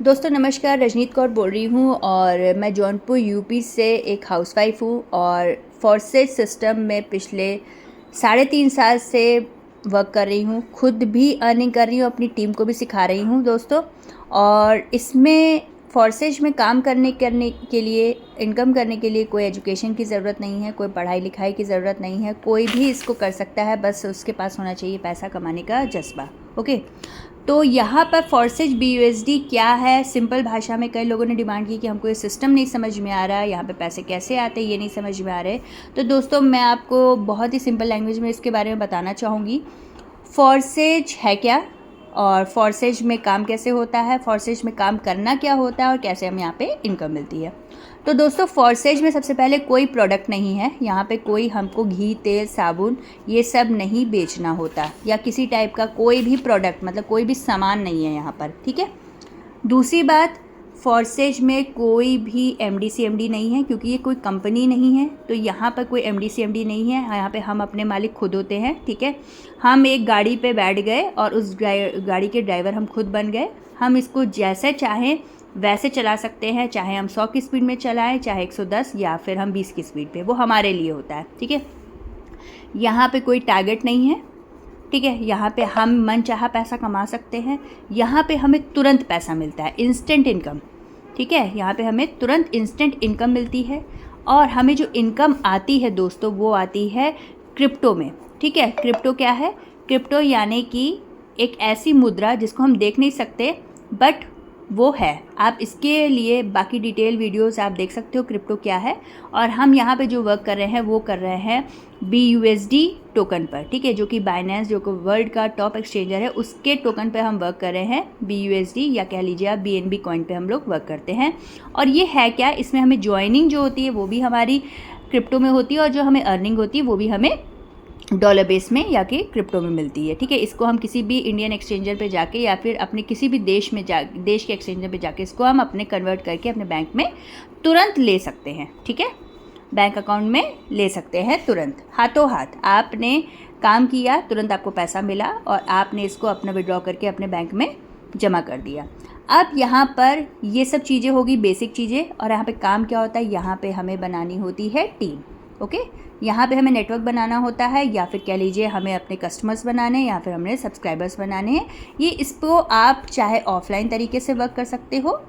दोस्तों नमस्कार, रजनीत कौर बोल रही हूँ और मैं जौनपुर यूपी से एक हाउसवाइफ हूँ और फॉर्सेज सिस्टम में पिछले 3.5 साल से वर्क कर रही हूँ। खुद भी अर्निंग कर रही हूँ, अपनी टीम को भी सिखा रही हूँ दोस्तों। और इसमें फॉर्सेज में काम करने के लिए, इनकम करने के लिए कोई एजुकेशन की ज़रूरत नहीं है, कोई पढ़ाई लिखाई की ज़रूरत नहीं है, कोई भी इसको कर सकता है, बस उसके पास होना चाहिए पैसा कमाने का जज्बा। ओके, तो यहाँ पर फॉर्सेज BUSD क्या है, सिंपल भाषा में कई लोगों ने डिमांड की कि हमको ये सिस्टम नहीं समझ में आ रहा है, यहाँ पे पैसे कैसे आते हैं ये नहीं समझ में आ रहे। तो दोस्तों मैं आपको बहुत ही सिंपल लैंग्वेज में इसके बारे में बताना चाहूँगी। फॉर्सेज है क्या और फॉर्सेज में काम कैसे होता है, फॉर्सेज में काम करना क्या होता है और कैसे हमें यहाँ पे इनकम मिलती है। तो दोस्तों फॉर्सेज में सबसे पहले कोई प्रोडक्ट नहीं है, यहाँ पे कोई हमको घी, तेल, साबुन ये सब नहीं बेचना होता, या किसी टाइप का कोई भी प्रोडक्ट, मतलब कोई भी सामान नहीं है यहाँ पर, ठीक है। दूसरी बात, फॉर्सेज में कोई भी MD CMD नहीं है, क्योंकि ये कोई कंपनी नहीं है, तो यहाँ पर कोई MD CMD नहीं है। यहाँ पे हम अपने मालिक खुद होते हैं, ठीक है। हम एक गाड़ी पे बैठ गए और उस गाड़ी के ड्राइवर हम खुद बन गए। हम इसको जैसे चाहें वैसे चला सकते हैं, चाहे हम 100 की स्पीड में चलाएं, चाहे 110 या फिर हम 20 की स्पीड पे, वो हमारे लिए होता है, ठीक है। यहाँ पे कोई टारगेट नहीं है, ठीक है। यहाँ पे हम मन चाहा पैसा कमा सकते हैं। यहाँ पे हमें तुरंत पैसा मिलता है, इंस्टेंट इनकम, ठीक है। यहाँ पे हमें तुरंत इंस्टेंट इनकम मिलती है और हमें जो इनकम आती है दोस्तों वो आती है क्रिप्टो में, ठीक है। क्रिप्टो क्या है? क्रिप्टो यानी कि एक ऐसी मुद्रा जिसको हम देख नहीं सकते, बट वो है। आप इसके लिए बाकी डिटेल वीडियोस आप देख सकते हो क्रिप्टो क्या है। और हम यहाँ पे जो वर्क कर रहे हैं वो कर रहे हैं BUSD टोकन पर, ठीक है, जो कि बाइनेंस, जो कि वर्ल्ड का टॉप एक्सचेंजर है, उसके टोकन पे हम वर्क कर रहे हैं। BUSD या कह लीजिए आप BNB कॉइन पे हम लोग वर्क करते हैं। और ये है क्या, इसमें हमें ज्वाइनिंग जो होती है वो भी हमारी क्रिप्टो में होती है और जो हमें अर्निंग होती है वो भी हमें डॉलर बेस में या कि क्रिप्टो में मिलती है, ठीक है। इसको हम किसी भी इंडियन एक्सचेंजर पे जाके या फिर अपने किसी भी देश के एक्सचेंजर पे जाके इसको हम अपने कन्वर्ट करके अपने बैंक में तुरंत ले सकते हैं, ठीक है। बैंक अकाउंट में ले सकते हैं तुरंत, हाथों हाथ। आपने काम किया, तुरंत आपको पैसा मिला और आपने इसको अपना विड्रॉ करके अपने बैंक में जमा कर दिया। अब यहाँ पर ये सब चीज़ें होगी, बेसिक चीज़ें। और यहाँ पे काम क्या होता है, यहाँ पे हमें बनानी होती है टीम, ओके। यहाँ पे हमें नेटवर्क बनाना होता है, या फिर कह लीजिए हमें अपने कस्टमर्स बनाने हैं या फिर हमें सब्सक्राइबर्स बनाने हैं। ये इसको आप चाहे ऑफलाइन तरीके से वर्क कर सकते हो,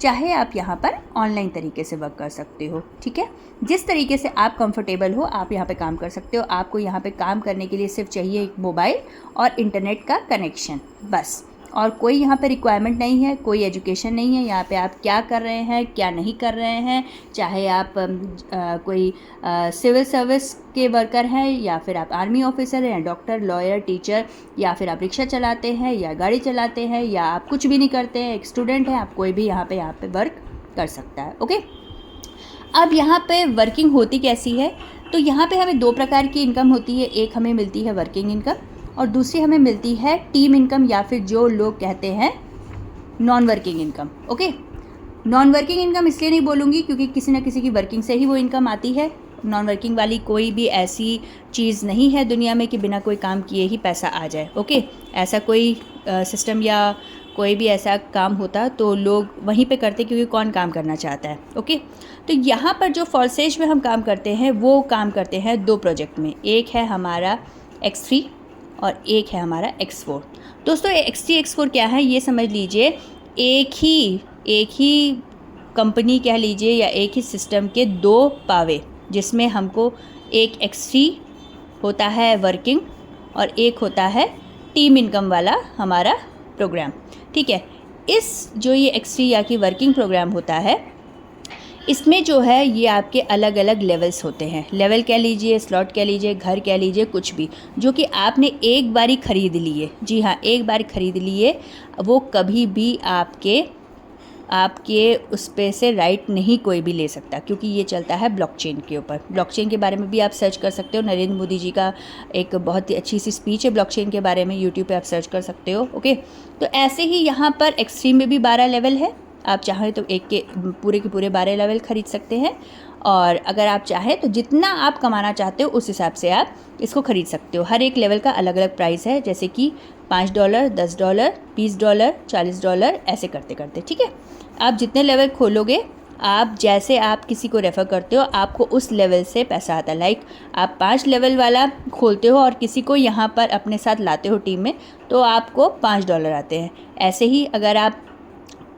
चाहे आप यहाँ पर ऑनलाइन तरीके से वर्क कर सकते हो, ठीक है। जिस तरीके से आप कंफर्टेबल हो आप यहाँ पे काम कर सकते हो। आपको यहाँ पे काम करने के लिए सिर्फ चाहिए एक मोबाइल और इंटरनेट का कनेक्शन, बस। और कोई यहाँ पे रिक्वायरमेंट नहीं है, कोई एजुकेशन नहीं है। यहाँ पे आप क्या कर रहे हैं, क्या नहीं कर रहे हैं, चाहे आप कोई सिविल सर्विस के वर्कर हैं या फिर आप आर्मी ऑफिसर हैं, डॉक्टर, लॉयर, टीचर, या फिर आप रिक्शा चलाते हैं या गाड़ी चलाते हैं, या आप कुछ भी नहीं करते हैं, एक स्टूडेंट हैं, आप कोई भी यहाँ पे वर्क कर सकता है, ओके। अब यहाँ पे वर्किंग होती कैसी है, तो यहाँ पे हमें 2 प्रकार की इनकम होती है। एक हमें मिलती है वर्किंग इनकम और दूसरी हमें मिलती है टीम इनकम, या फिर जो लोग कहते हैं non working income, okay. Non working income इसलिए नहीं बोलूँगी क्योंकि किसी न किसी की वर्किंग से ही वो इनकम आती है। नॉन वर्किंग वाली कोई भी ऐसी चीज़ नहीं है दुनिया में कि बिना कोई काम किए ही पैसा आ जाए, ओके। ऐसा कोई सिस्टम या कोई भी ऐसा काम होता तो लोग वहीं पे करते, क्योंकि कौन काम करना चाहता है, ओके। तो यहाँ पर जो फॉर्सेज में हम काम करते हैं वो काम करते हैं 2 प्रोजेक्ट में। एक है हमारा X3 और एक है हमारा X4। दोस्तों X3 X4 क्या है ये समझ लीजिए। एक ही कंपनी कह लीजिए या एक ही सिस्टम के 2 पावे, जिसमें हमको एक X3 होता है वर्किंग और एक होता है टीम इनकम वाला हमारा प्रोग्राम, ठीक है। इस जो ये X3 या कि वर्किंग प्रोग्राम होता है, इसमें जो है ये आपके अलग अलग लेवल्स होते हैं। लेवल कह लीजिए, स्लॉट कह लीजिए, घर कह लीजिए, कुछ भी, जो कि आपने एक बारी ख़रीद लिए, जी हाँ, एक बार ख़रीद लिए, वो कभी भी आपके उस पे से राइट नहीं कोई भी ले सकता, क्योंकि ये चलता है ब्लॉकचेन के ऊपर। ब्लॉकचेन के बारे में भी आप सर्च कर सकते हो। नरेंद्र मोदी जी का एक बहुत ही अच्छी सी स्पीच है ब्लॉकचेन के बारे में, यूट्यूब पे आप सर्च कर सकते हो, ओके। तो ऐसे ही यहाँ पर एक्सट्रीम में भी 12 लेवल है। आप चाहें तो एक के पूरे 12 लेवल ख़रीद सकते हैं, और अगर आप चाहें तो जितना आप कमाना चाहते हो उस हिसाब से आप इसको ख़रीद सकते हो। हर एक लेवल का अलग अलग प्राइस है, जैसे कि $5, $10, $20, $40 ऐसे करते करते, ठीक है। आप जितने लेवल खोलोगे, आप जैसे आप किसी को रेफ़र करते हो, आपको उस लेवल से पैसा आता है। लाइक आप 5 लेवल वाला खोलते हो और किसी को यहाँ पर अपने साथ लाते हो टीम में, तो आपको $5 आते हैं। ऐसे ही अगर आप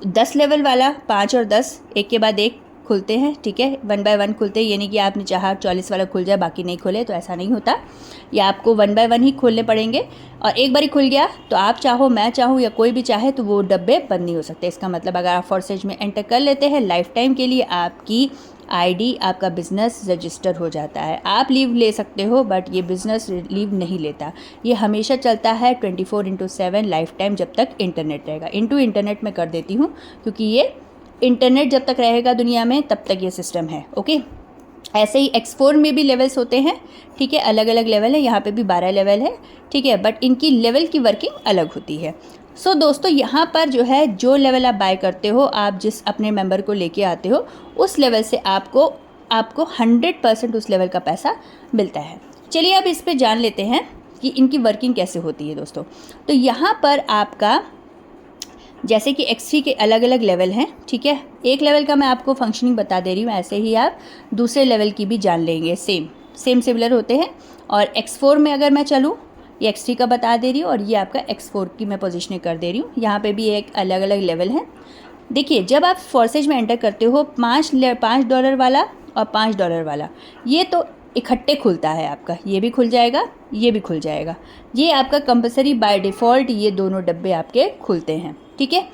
10 लेवल वाला 5 और 10 एक के बाद एक खुलते हैं, ठीक है, 1 बाय 1 खुलते हैं। ये नहीं कि आपने चाहा 40 वाला खुल जाए बाकी नहीं खोले, तो ऐसा नहीं होता। या आपको 1 बाय 1 ही खोलने पड़ेंगे, और एक बार ही खुल गया तो आप चाहो, मैं चाहूँ या कोई भी चाहे तो वो डब्बे बंद नहीं हो सकते। इसका मतलब अगर आप फॉरसेज में एंटर कर लेते हैं, लाइफ टाइम के लिए आपकी आईडी, आपका बिज़नेस रजिस्टर हो जाता है। आप लीव ले सकते हो, बट ये बिज़नेस लीव नहीं लेता। ये हमेशा चलता है 24/7 लाइफ टाइम, जब तक इंटरनेट रहेगा। इंटरनेट में कर देती हूँ, क्योंकि ये इंटरनेट जब तक रहेगा दुनिया में तब तक ये सिस्टम है, ओके। ऐसे ही X4 में भी लेवल्स होते हैं, ठीक है, अलग अलग लेवल है। यहाँ पे भी 12 लेवल है, ठीक है, बट इनकी लेवल की वर्किंग अलग होती है। सो दोस्तों, यहाँ पर जो है, जो लेवल आप बाय करते हो, आप जिस अपने मेंबर को लेके आते हो, उस लेवल से आपको 100% उस लेवल का पैसा मिलता है। चलिए अब इस पे जान लेते हैं कि इनकी वर्किंग कैसे होती है दोस्तों। तो यहाँ पर आपका जैसे कि X3 के अलग अलग लेवल हैं, ठीक है। एक लेवल का मैं आपको फंक्शनिंग बता दे रही हूँ, ऐसे ही आप दूसरे लेवल की भी जान लेंगे। सेम सिमिलर होते हैं। और X4 में अगर मैं चलूँ, ये X3 का बता दे रही हूँ, और ये आपका X4 की मैं पोजीशनिंग कर दे रही हूँ। यहाँ पे भी एक अलग अलग लेवल है। देखिए, जब आप फॉरसेज में एंटर करते हो, $5 वाला और $5 वाला, ये तो इकट्ठे खुलता है आपका। ये भी खुल जाएगा, ये भी खुल जाएगा। ये आपका कंपलसरी बाय डिफ़ॉल्ट ये दोनों डब्बे आपके खुलते हैं, ठीक है।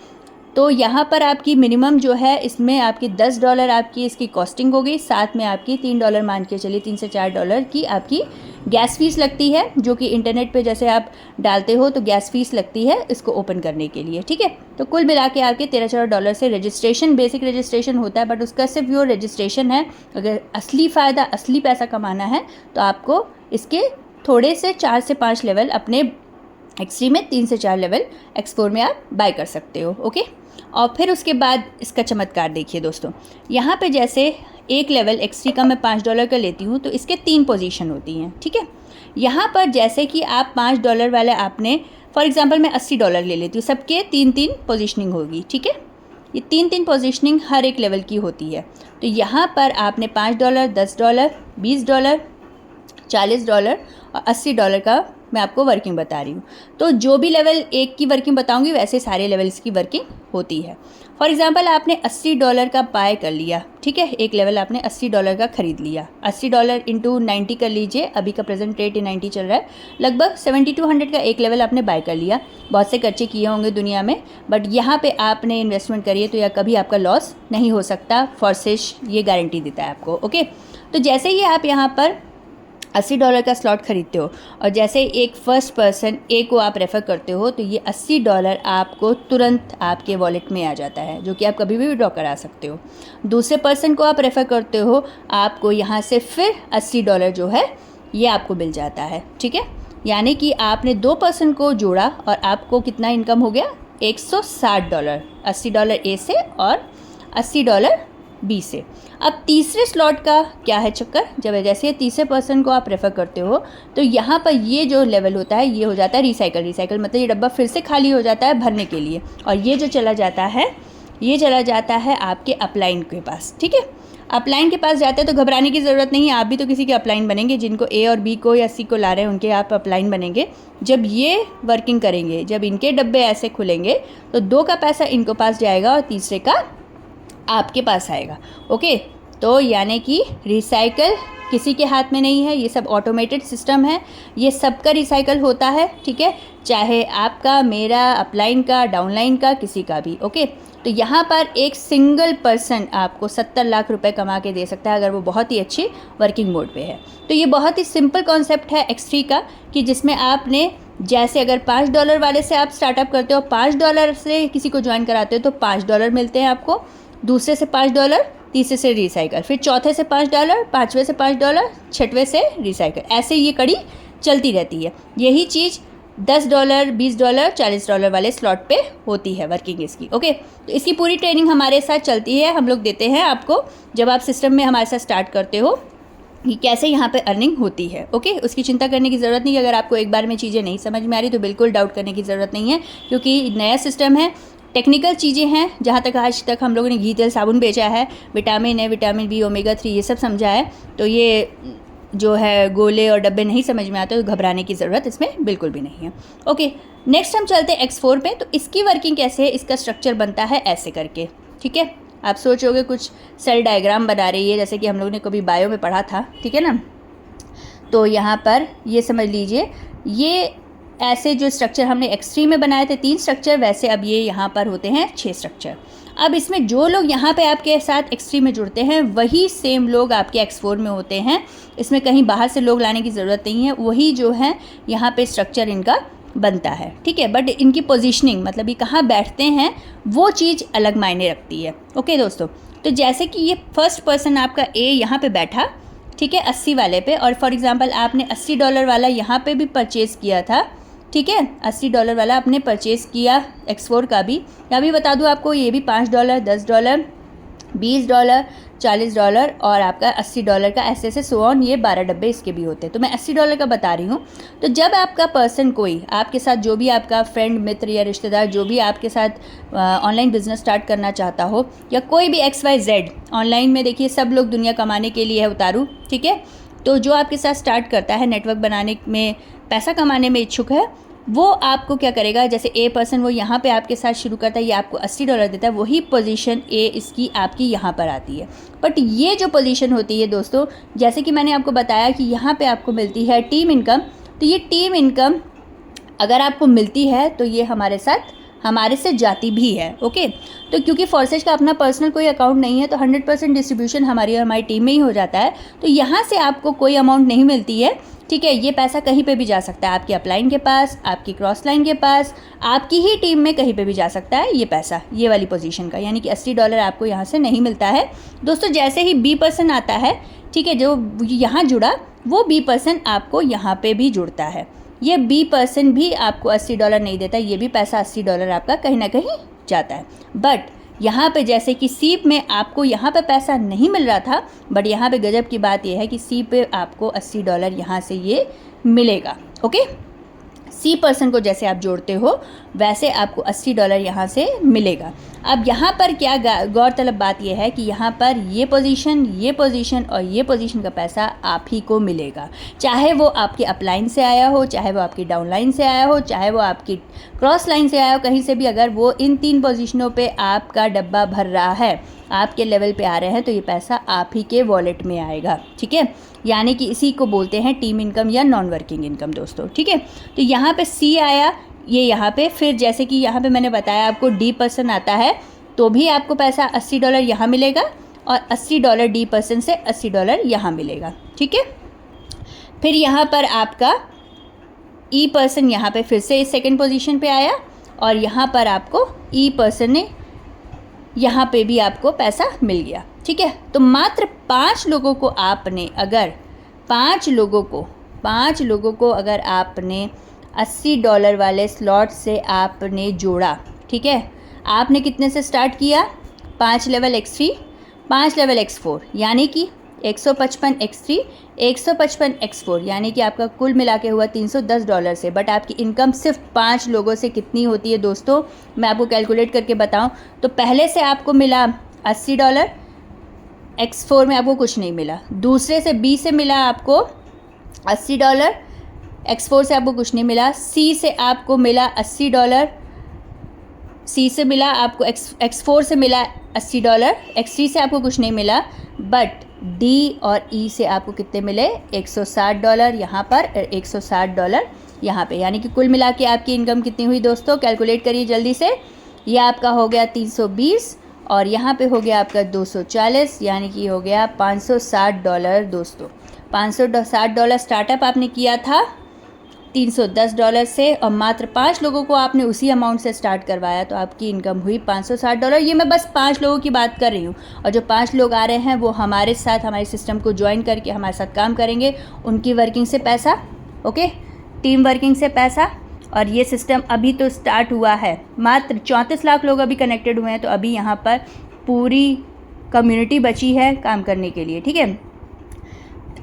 तो यहाँ पर आपकी मिनिमम जो है, इसमें आपकी $10 आपकी इसकी कॉस्टिंग हो गई। साथ में आपकी $3 मान के चलिए, $3 से $4 की आपकी गैस फीस लगती है, जो कि इंटरनेट पे जैसे आप डालते हो तो गैस फीस लगती है इसको ओपन करने के लिए, ठीक है। तो कुल मिला के आपके $13-14 से रजिस्ट्रेशन, बेसिक रजिस्ट्रेशन होता है, बट उसका सिर्फ वो रजिस्ट्रेशन है। अगर असली फ़ायदा, असली पैसा कमाना है, तो आपको इसके थोड़े से 4 से 5 लेवल अपने X3 में, 3 से 4 लेवल X4 में आप बाय कर सकते हो, ओके। और फिर उसके बाद इसका चमत्कार देखिए दोस्तों। यहाँ पे जैसे एक लेवल X3 का मैं $5 का लेती हूँ, तो इसके 3 पोजीशन होती हैं, ठीक है। यहाँ पर जैसे कि आप $5 वाले आपने, फॉर एग्जांपल मैं $80 ले लेती हूँ, सबके 3-3 पोजीशनिंग होगी, ठीक है। ये 3-3 पोजीशनिंग हर एक लेवल की होती है। तो यहाँ पर आपने $5, $10, $20, $40 और $80 का मैं आपको वर्किंग बता रही हूँ। तो जो भी लेवल एक की वर्किंग बताऊँगी, वैसे सारे लेवल्स की वर्किंग होती है। फॉर एग्जांपल आपने $80 का बाय कर लिया, ठीक है, एक लेवल आपने $80 का ख़रीद लिया। $80 इंटू 90 कर लीजिए, अभी का प्रेजेंट रेट 90 चल रहा है, लगभग 7200 का एक लेवल आपने बाय कर लिया। बहुत से खर्चे किए होंगे दुनिया में, बट यहाँ पे आपने इन्वेस्टमेंट करिए तो या कभी आपका लॉस नहीं हो सकता। फॉरसेज ये गारंटी देता है आपको, ओके। तो जैसे ही आप यहाँ पर $80 का स्लॉट खरीदते हो, और जैसे एक फर्स्ट पर्सन ए को आप रेफ़र करते हो, तो ये $80 आपको तुरंत आपके वॉलेट में आ जाता है, जो कि आप कभी भी विड्रॉ करा सकते हो। दूसरे पर्सन को आप रेफ़र करते हो, आपको यहाँ से फिर $80 जो है ये आपको मिल जाता है, ठीक है। यानी कि आपने 2 पर्सन को जोड़ा और आपको कितना इनकम हो गया, $160। $80 ए से और $80 बी से। अब तीसरे स्लॉट का क्या है चक्कर, जब जैसे तीसरे पर्सन को आप रेफ़र करते हो, तो यहाँ पर ये जो लेवल होता है ये हो जाता है रिसाइकल मतलब ये डब्बा फिर से खाली हो जाता है भरने के लिए, और ये जो चला जाता है, ये चला जाता है आपके अपलाइन के पास, ठीक है। अपलाइन के पास जाते हैं तो घबराने की ज़रूरत नहीं है, आप भी तो किसी के अपलाइन बनेंगे। जिनको ए और बी को या सी को ला रहे हैं उनके आप अपलाइन बनेंगे। जब ये वर्किंग करेंगे, जब इनके डब्बे ऐसे खुलेंगे, तो 2 का पैसा इनको पास जाएगा और तीसरे का आपके पास आएगा, ओके। तो यानी कि रिसाइकल किसी के हाथ में नहीं है, ये सब ऑटोमेटेड सिस्टम है, ये सबका रिसाइकल होता है, ठीक है, चाहे आपका, मेरा, अपलाइन का, डाउनलाइन का, किसी का भी, ओके। तो यहाँ पर एक सिंगल पर्सन आपको 70 लाख रुपए कमा के दे सकता है, अगर वो बहुत ही अच्छी वर्किंग मोड पे है। तो ये बहुत ही सिंपल कॉन्सेप्ट है X3 का, कि जिसमें आपने जैसे अगर $5 वाले से आप स्टार्टअप करते हो, $5 से किसी को ज्वाइन कराते हो, तो $5 मिलते हैं आपको, दूसरे से $5, तीसरे से रिसाइकल, फिर चौथे से $5, पाँचवें से $5, छठवें से रिसाइकल, ऐसे ये कड़ी चलती रहती है। यही चीज़ $10, $20, $40 वाले स्लॉट पे होती है वर्किंग इसकी, ओके। तो इसकी पूरी ट्रेनिंग हमारे साथ चलती है, हम लोग देते हैं आपको। जब आप सिस्टम में हमारे साथ स्टार्ट करते हो, कि कैसे यहाँ पे अर्निंग होती है। ओके, उसकी चिंता करने की ज़रूरत नहीं है। अगर आपको एक बार में चीज़ें नहीं समझ में आ रही तो बिल्कुल डाउट करने की ज़रूरत नहीं है, क्योंकि नया सिस्टम है, टेक्निकल चीज़ें हैं। जहाँ तक आज तक हम लोगों ने घी तेल साबुन बेचा है, vitamin A, vitamin B, omega 3 ये सब समझा है, तो ये जो है गोले और डब्बे नहीं समझ में आते तो घबराने की ज़रूरत इसमें बिल्कुल भी नहीं है। ओके, नेक्स्ट हम चलते हैं X4 पे। तो इसकी वर्किंग कैसे है, इसका स्ट्रक्चर बनता है ऐसे करके। ठीक है, आप सोचोगे कुछ सेल डायग्राम बना रही है, जैसे कि हम लोगों ने कभी बायो में पढ़ा था। ठीक है ना, तो यहाँ पर ये समझ लीजिए, ये ऐसे जो स्ट्रक्चर हमने X3 में बनाए थे 3 स्ट्रक्चर, वैसे अब ये यहाँ पर होते हैं 6 स्ट्रक्चर। अब इसमें जो लोग यहाँ पे आपके साथ X3 में जुड़ते हैं वही सेम लोग आपके X4 में होते हैं। इसमें कहीं बाहर से लोग लाने की ज़रूरत नहीं है, वही जो है यहाँ पे स्ट्रक्चर इनका बनता है। ठीक है, बट इनकी पोजीशनिंग, मतलब ये कहाँ बैठते हैं, वो चीज़ अलग मायने रखती है। ओके दोस्तों, तो जैसे कि ये फर्स्ट पर्सन आपका A यहाँ पे बैठा, ठीक है, 80 वाले पे, और फॉर एग्जांपल आपने $80 वाला यहाँ पे भी परचेज़ किया था। ठीक है, $80 वाला आपने परचेज़ किया X4 का भी। या भी बता दूँ आपको, ये भी $5, $10, $20, $40 और आपका $80 का, ऐसे ऐसे सो ऑन, ये 12 डब्बे इसके भी होते हैं। तो मैं $80 का बता रही हूँ। तो जब आपका पर्सन कोई आपके साथ, जो भी आपका फ्रेंड, मित्र या रिश्तेदार, जो भी आपके साथ ऑनलाइन बिजनेस स्टार्ट करना चाहता हो, या कोई भी XYZ ऑनलाइन में, देखिए सब लोग दुनिया कमाने के लिए है उतारू। ठीक है, तो जो आपके साथ स्टार्ट करता है, नेटवर्क बनाने में, पैसा कमाने में इच्छुक है, वो आपको क्या करेगा, जैसे A पर्सन वो यहाँ पे आपके साथ शुरू करता है, ये आपको $80 देता है, वही पोजीशन A इसकी आपकी यहाँ पर आती है। बट ये जो पोजीशन होती है दोस्तों, जैसे कि मैंने आपको बताया कि यहाँ पे आपको मिलती है टीम इनकम, तो ये टीम इनकम अगर आपको मिलती है तो ये हमारे से जाती भी है। ओके, तो क्योंकि फॉर्सेज का अपना पर्सनल कोई अकाउंट नहीं है, तो 100% डिस्ट्रीब्यूशन हमारी टीम में ही हो जाता है। तो यहाँ से आपको कोई अमाउंट नहीं मिलती है। ठीक है, ये पैसा कहीं पे भी जा सकता है, आपकी अपलाइन के पास, आपकी क्रॉस लाइन के पास, आपकी ही टीम में कहीं पे भी जा सकता है ये पैसा, ये वाली पोजीशन का, यानी कि $80 आपको यहाँ से नहीं मिलता है दोस्तों। जैसे ही B पर्सन आता है, ठीक है, जो यहाँ जुड़ा, वो B पर्सन आपको यहाँ पे भी जुड़ता है। ये B पर्सन भी आपको $80 नहीं देता, ये भी पैसा $80 आपका कहीं ना कहीं जाता है। बट यहाँ पे जैसे कि सीप में आपको यहाँ पे पैसा नहीं मिल रहा था, बट यहाँ पे गजब की बात यह है कि सी पे आपको $80 यहाँ से ये मिलेगा। ओके, सी पर्सन को जैसे आप जोड़ते हो वैसे आपको $80 यहाँ से मिलेगा। अब यहाँ पर क्या गौरतलब बात यह है कि यहाँ पर ये पोजीशन और ये पोजीशन का पैसा आप ही को मिलेगा, चाहे वो आपके अपलाइन से आया हो, चाहे वो आपकी डाउनलाइन से आया हो, चाहे वो आपकी क्रॉस लाइन से आया हो, कहीं से भी अगर वो इन 3 पोजीशनों पे आपका डब्बा भर रहा है, आपके लेवल पे आ रहे हैं, तो ये पैसा आप ही के वॉलेट में आएगा। ठीक है, यानी कि इसी को बोलते हैं टीम इनकम या नॉन वर्किंग इनकम दोस्तों। ठीक है, तो यहाँ पे सी आया, ये यहाँ पे, फिर जैसे कि यहाँ पे मैंने बताया आपको डी पर्सन आता है, तो भी आपको पैसा $80 यहाँ मिलेगा, और $80 डी पर्सन से $80 यहाँ मिलेगा। ठीक है, फिर यहाँ पर आपका ई पर्सन यहाँ पे फिर से सेकेंड पोजीशन पे आया, और यहाँ पर आपको ई पर्सन ने यहाँ पे भी आपको पैसा मिल गया। ठीक है, तो मात्र 5 लोगों को आपने अगर 5 लोगों को अगर आपने $80 वाले स्लॉट से आपने जोड़ा। ठीक है, आपने कितने से स्टार्ट किया, 5 लेवल X3, 5 लेवल X4, यानी कि 155 X3, 155 X4, यानी कि आपका कुल मिला के हुआ $310 से। बट आपकी इनकम सिर्फ 5 लोगों से कितनी होती है दोस्तों, मैं आपको कैलकुलेट करके बताऊं तो पहले से आपको मिला $80, X4 में आपको कुछ नहीं मिला, दूसरे से B से मिला आपको $80, X4 से आपको कुछ नहीं मिला, C से आपको मिला $80, C से मिला आपको X4 से मिला $80, X3 से आपको कुछ नहीं मिला, बट D और E से आपको कितने मिले, $160 यहाँ पर, $160 यहाँ पे, यानी कि कुल मिला के आपकी इनकम कितनी हुई दोस्तों, कैलकुलेट करिए जल्दी से। ये आपका हो गया 320 और यहाँ पे हो गया आपका 240, यानी कि हो गया $560 दोस्तों। $560 स्टार्टअप आपने किया था $310 से, और मात्र 5 लोगों को आपने उसी अमाउंट से स्टार्ट करवाया, तो आपकी इनकम हुई $560। ये मैं बस 5 लोगों की बात कर रही हूँ, और जो 5 लोग आ रहे हैं वो हमारे साथ हमारे सिस्टम को ज्वाइन करके हमारे साथ काम करेंगे, उनकी वर्किंग से पैसा, ओके, टीम वर्किंग से पैसा। और ये सिस्टम अभी तो स्टार्ट हुआ है, मात्र 34 लाख लोग अभी कनेक्टेड हुए हैं, तो अभी यहाँ पर पूरी कम्युनिटी बची है काम करने के लिए। ठीक है,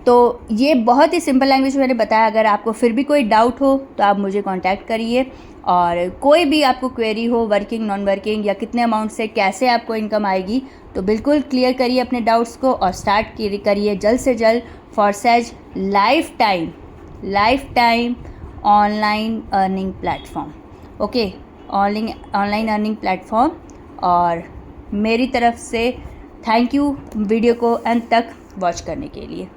तो ये बहुत ही सिंपल लैंग्वेज मैंने बताया। अगर आपको फिर भी कोई डाउट हो तो आप मुझे कांटेक्ट करिए, और कोई भी आपको क्वेरी हो वर्किंग नॉन वर्किंग या कितने अमाउंट से कैसे आपको इनकम आएगी, तो बिल्कुल क्लियर करिए अपने डाउट्स को और स्टार्ट करिए जल्द से जल्द Forsage life time online earning platform. Okay, online earning platform. और मेरी तरफ से थैंक यू वीडियो को अंत तक वॉच करने के लिए।